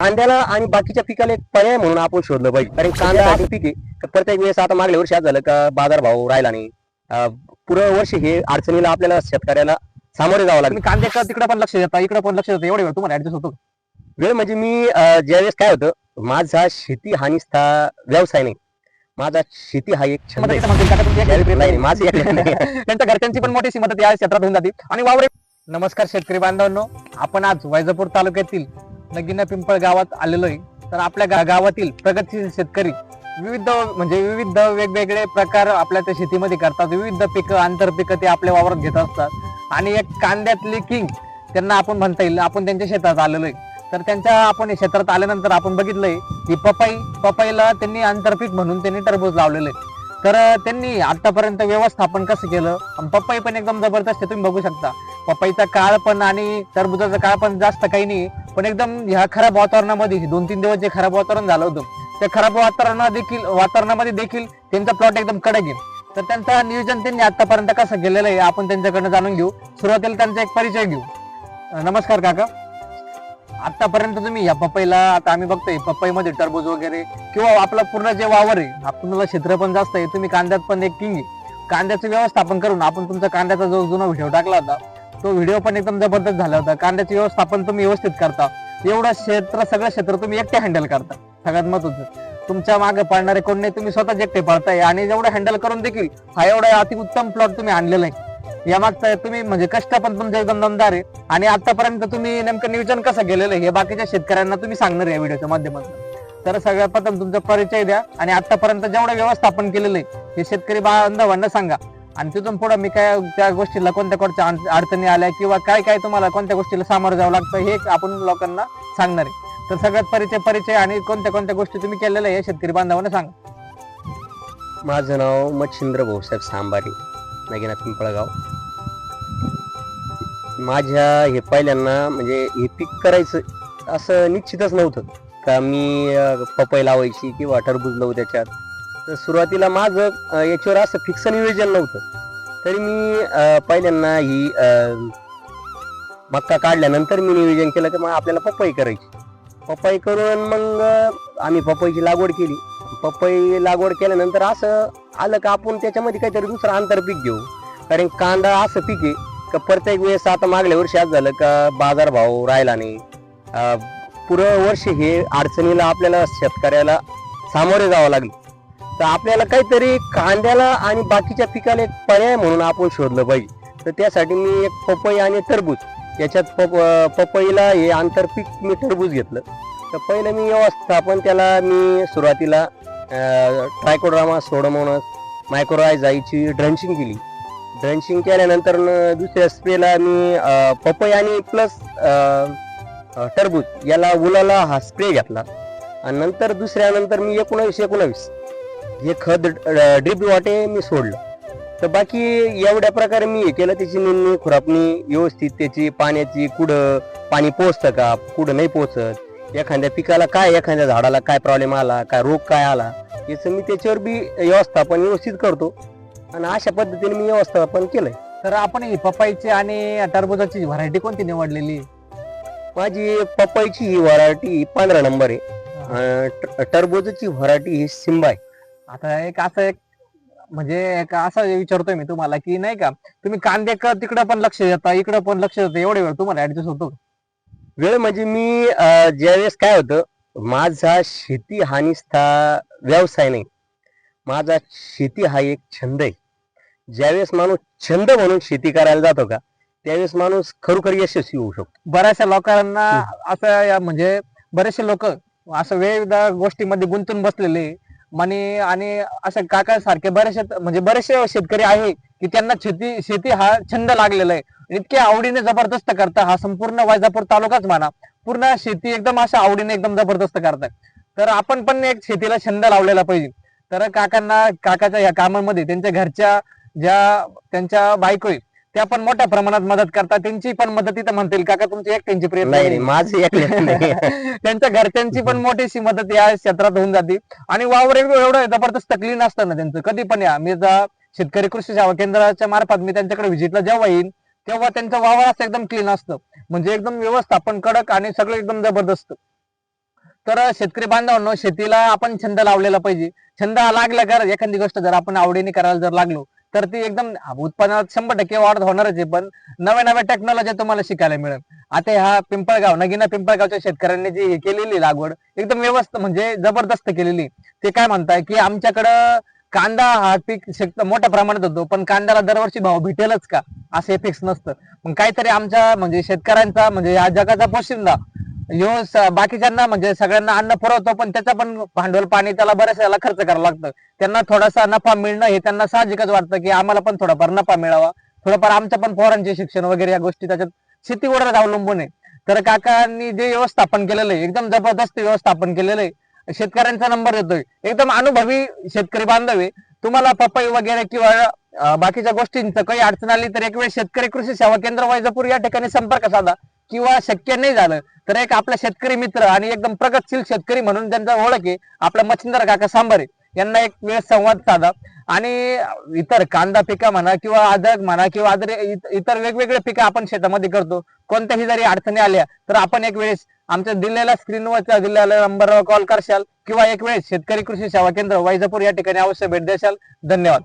कांद्याला आणि बाकीच्या पिकाला एक पर्याय म्हणून आपण शोधलं पाहिजे. कारण कांदा असं पीक आहे तर प्रत्येक वेळेस आता मागल्या वर्षी आज झालं का बाजार भाव राहिला नाही. पुरं वर्ष हे अडचणीला आपल्याला शेतकऱ्याला सामोरे जावं लागलं. तुम्ही कांद्याच्या तिकडे पण लक्ष देता, इकडे पण लक्ष देता, एवढे वेळ तुम्हाला ऍडजस्ट होतो का? वेळ म्हणजे मी ज्यावेळेस काय होतं, माझा शेती हानिस्था व्यवसाय नाही, माझा शेती हा एक छंद मदत आहे. इथं म्हणतील का तुमची एकट्याची नाही, प्रेरणा माझी एकट्याची नाही. आहे? त्यांच्या घरच्यांची पण मोठी मदत या क्षेत्रात होऊन जाते. आणि वावरे नमस्कार शेतकरी बांधवांनो, आपण आज वैजापूर तालुक्यातील नगीना पिंपळ गावात आलेलो आहे. तर आपल्या गावातील प्रगतशील शेतकरी विविध वेगवेगळे प्रकार आपल्या त्या शेतीमध्ये करतात. विविध पिकं आंतरपिकं ते आपल्या वावरात घेत असतात. आणि एक कांद्यातली किंग त्यांना आपण म्हणता येईल, आपण त्यांच्या शेतात आलेलो आहे. तर त्यांच्या आपण क्षेत्रात आल्यानंतर आपण बघितलंय की पपईला त्यांनी आंतरपीक म्हणून त्यांनी टरबूज लावलेलं आहे. तर त्यांनी आतापर्यंत व्यवस्थापन कसं केलं, आणि पपई पण एकदम जबरदस्त आहे, तुम्ही बघू शकता. पपईचा काळ पण आणि टरबुजाचा काळ पण जास्त काही नाही, पण एकदम ह्या खराब वातावरणामध्ये 2-3 दिवस जे खराब वातावरण झालं होतं, त्या खराब वातावरणामध्ये देखील त्यांचा प्लॉट एकदम कडक आहे. तर त्यांचं नियोजन त्यांनी आतापर्यंत कसं केलेलं आहे आपण त्यांच्याकडनं जाणून घेऊ. सुरुवातीला त्यांचा एक परिचय घेऊ. नमस्कार काका. आतापर्यंत तुम्ही या पपईला, आता आम्ही बघतोय पपईमध्ये टरबूज वगैरे किंवा आपलं पूर्ण जे वावर आहे, आपल्याला क्षेत्र पण जास्त आहे, तुम्ही कांद्यात पण एक किंग आहे. कांद्याचं व्यवस्थापन करून आपण तुमचा कांद्याचा जो जुना व्हिडिओ टाकला होता, तो व्हिडिओ पण एकदम जबरदस्त झाला होता. कांद्याचे व्यवस्थापन तुम्ही व्यवस्थित करता. एवढं सगळं क्षेत्र तुम्ही एकटे हँडल करता. सगळ्यात महत्वाचं, तुमच्या मागे पाळणारे कोण नाही, तुम्ही स्वतःच एकटे पाळताय. आणि जेवढं हँडल करून देखील हा एवढा अतिउत्तम प्लॉट तुम्ही आणलेला आहे. यामागचा तुम्ही म्हणजे कष्ट पण तुमचे एकदम दमदार आहे. आणि आतापर्यंत तुम्ही नेमकं नियोजन कसं केलेलं आहे हे बाकीच्या शेतकऱ्यांना तुम्ही सांगणार या व्हिडिओच्या माध्यमातून. तर सगळ्यात प्रथम तुमचा परिचय द्या आणि आतापर्यंत जेवढं व्यवस्थापन केलेलं आहे हे शेतकरी बांधवांना सांगा. आणि तिथून पुढे मी काय त्या गोष्टीला कोणत्या अडचणी आल्या किंवा काय काय तुम्हाला कोणत्या गोष्टीला सामोरं जावं लागतं हे आपण लोकांना सांगणार आहे. तर सगळ्यात परिचय आणि कोणत्या गोष्टी तुम्ही केलेल्या आहे हे शेतकरी बांधवांना सांगा. माझं नाव मच्छिंद्र भाऊसाहेब सांबारे, नगीना पिंपळगाव. माझ्या हे पहिल्यांदा म्हणजे हे पीक करायचं असं निश्चितच नव्हतं का मी पपई लावायची किंवा टरबूज लावू त्याच्यात. तर सुरुवातीला माझं याच्यावर असं फिक्स नियोजन नव्हतं. तरी मी पहिल्यांदा ही मक्का काढल्यानंतर मी नियोजन केलं की मग आपल्याला पपई करायची. पपई करून मग आम्ही पपईची लागवड केली. पपई लागवड केल्यानंतर असं आलं का आपण त्याच्यामध्ये काहीतरी दुसरं आंतरपीक घेऊ. कारण कांदा असं पीक आहे का प्रत्येक वेळेस, आता मागल्या वर्षी आज झालं का बाजार भाव राहिला नाही. पुरं वर्ष हे अडचणीला आपल्याला शेतकऱ्याला सामोरे जावं लागलं. तर आपल्याला काहीतरी कांद्याला आणि बाकीच्या पिकाला एक पर्याय म्हणून आपण शोधलं पाहिजे. तर त्यासाठी मी एक पपई आणि टरबूज याच्यात पपईला हे आंतरपीक मी टरबूज घेतलं. तर पहिलं मी व्यवस्थापन त्याला मी सुरुवातीला ट्रायकोड्रामा, सोडोमोनास, मायक्रोरायझाची ड्रंचिंग केली. ड्रंचिंग केल्यानंतर दुसऱ्या स्प्रेला मी पपई आणि प्लस टरबूज याला उलाला हा स्प्रे घेतला. आणि नंतर दुसऱ्यानंतर मी 19 हे खत ड्रिप वाटे मी सोडलं. तर बाकी एवढ्या प्रकारे मी हे केलं. त्याची निंदणी खुरापणी व्यवस्थित, त्याची पाण्याची कुठं पाणी पोचतं का, कुठं नाही पोचत, एखाद्या पिकाला काय, एखाद्या झाडाला काय प्रॉब्लेम आला, काय रोग काय आला, याचं मी त्याच्यावर बी व्यवस्थापन व्यवस्थित करतो. आणि अशा पद्धतीने मी व्यवस्थापन केलंय. तर आपण ही पपईची आणि टरबुजाची व्हरायटी कोणती निवडलेली? माझी पपईची ही व्हरायटी 15 नंबर आहे. टरबूजाची व्हरायटी ही सिम्बा आहे. आता एक असं विचारतोय मी तुम्हाला की नाही का, तुम्ही कांद्याकडे तिकडे पण लक्ष देता, इकडे पण लक्ष देता, एवढे वेळ तुम्हाला ऍडजस्ट होतो? वेळ म्हणजे मी ज्यावेळेस काय होतं, माझा शेती हानिस्था व्यवसाय नाही, माझा शेती हा एक छंद आहे. ज्यावेळेस माणूस छंद म्हणून शेती करायला जातो का, त्यावेळेस माणूस खरोखर यशस्वी होऊ शकतो. बऱ्याचशा लोकांना असं बरेचसे लोक असं वेगवेगळ्या गोष्टीमध्ये गुंतून बसलेले आणि असं काकासारखे बरेचसे शेतकरी आहे की त्यांना शेती हा छंद लागलेला आहे. इतक्या आवडीने जबरदस्त करता, हा संपूर्ण वैजापूर तालुकाच म्हणा, पूर्ण शेती एकदम अशा आवडीने एकदम जबरदस्त करताय. तर आपण पण एक शेतीला छंद लावलेला पाहिजे. तर काकाच्या या कामामध्ये त्यांच्या घरच्या ज्या त्यांच्या बायको आहे त्या पण मोठ्या प्रमाणात मदत करतात. त्यांची पण मदत इथं म्हणतील काका तुमची एकट्यांची प्रयत्न नाही, माझी एकट्याची नाही. त्यांच्या घरच्यांची पण मोठीशी मदत या क्षेत्रात होऊन जाते. आणि वावर एवढं जबरदस्त क्लीन असतं ना त्यांचं. कधी पण या, मी शेतकरी कृषी सेवा केंद्राच्या मार्फत मी त्यांच्याकडे व्हिजिटला जेव्हा येईन तेव्हा त्यांचं वावर असं एकदम क्लीन असतं, म्हणजे एकदम व्यवस्थापन कडक आणि सगळं एकदम जबरदस्त. तर शेतकरी बांधवांनो, शेतीला आपण छंद लावलेला पाहिजे. छंद हा लागला का एखादी गोष्ट जर आपण आवडीने करायला जर लागलो तर ती एकदम उत्पन्नात 100% वाढ होणारच आहे. पण नव्या नव्या टेक्नॉलॉजी तुम्हाला शिकायला मिळेल. आता ह्या पिंपळगाव नगीना पिंपळगावच्या शेतकऱ्यांनी जी हे केलेली लागवड एकदम व्यवस्थित म्हणजे जबरदस्त केलेली. ते काय म्हणताय की आमच्याकडं कांदा हा पीक मोठ्या प्रमाणात होतो, पण कांद्याला दरवर्षी भाव भेटेलच का असं हे फिक्स नसतं. मग काहीतरी आमच्या म्हणजे शेतकऱ्यांचा म्हणजे या जगाचा पोशिंदा बाकीच्यांना म्हणजे सगळ्यांना अन्न पुरवतो, पण त्याचा पण भांडवल पाणी त्याला बऱ्याच याला खर्च करावं लागतं. त्यांना थोडासा नफा मिळणं हे त्यांना साहजिकच वाटतं की आम्हाला पण थोडाफार नफा मिळावा, थोडंफार आमच्या पण पोरांचे शिक्षण वगैरे या गोष्टी त्याच्यात शेतीवरच अवलंबून आहे. तर काकांनी जे व्यवस्थापन केलेलं आहे एकदम जबरदस्त व्यवस्थापन केलेलं आहे. शेतकऱ्यांचा नंबर येतोय, एकदम अनुभवी शेतकरी बांधव आहे. तुम्हाला पपई वगैरे किंवा बाकीच्या गोष्टींचं काही अडचण आली तर एक वेळ शेतकरी कृषी सेवा केंद्र वैजापूर या ठिकाणी संपर्क साधा, किंवा शक्य नाही झालं तर एक आपला शेतकरी मित्र आणि एकदम प्रगतशील शेतकरी म्हणून त्यांचा ओळख आहे आपला मच्छिंद्र काका सांबारे, यांना एक वेळ संवाद साधा. आणि इतर कांदा पिका म्हणा किंवा अद्रक म्हणा किंवा इतर वेगवेगळे पिकं आपण शेतामध्ये करतो, कोणत्याही जरी अडचणी आल्या तर आपण एक वेळेस आमच्या दिलेल्या स्क्रीनवरच्या दिलेल्या नंबरवर कॉल करशाल किंवा एक वेळेस शेतकरी कृषी सेवा केंद्र वैजापूर या ठिकाणी अवश्य भेट देशाल. धन्यवाद.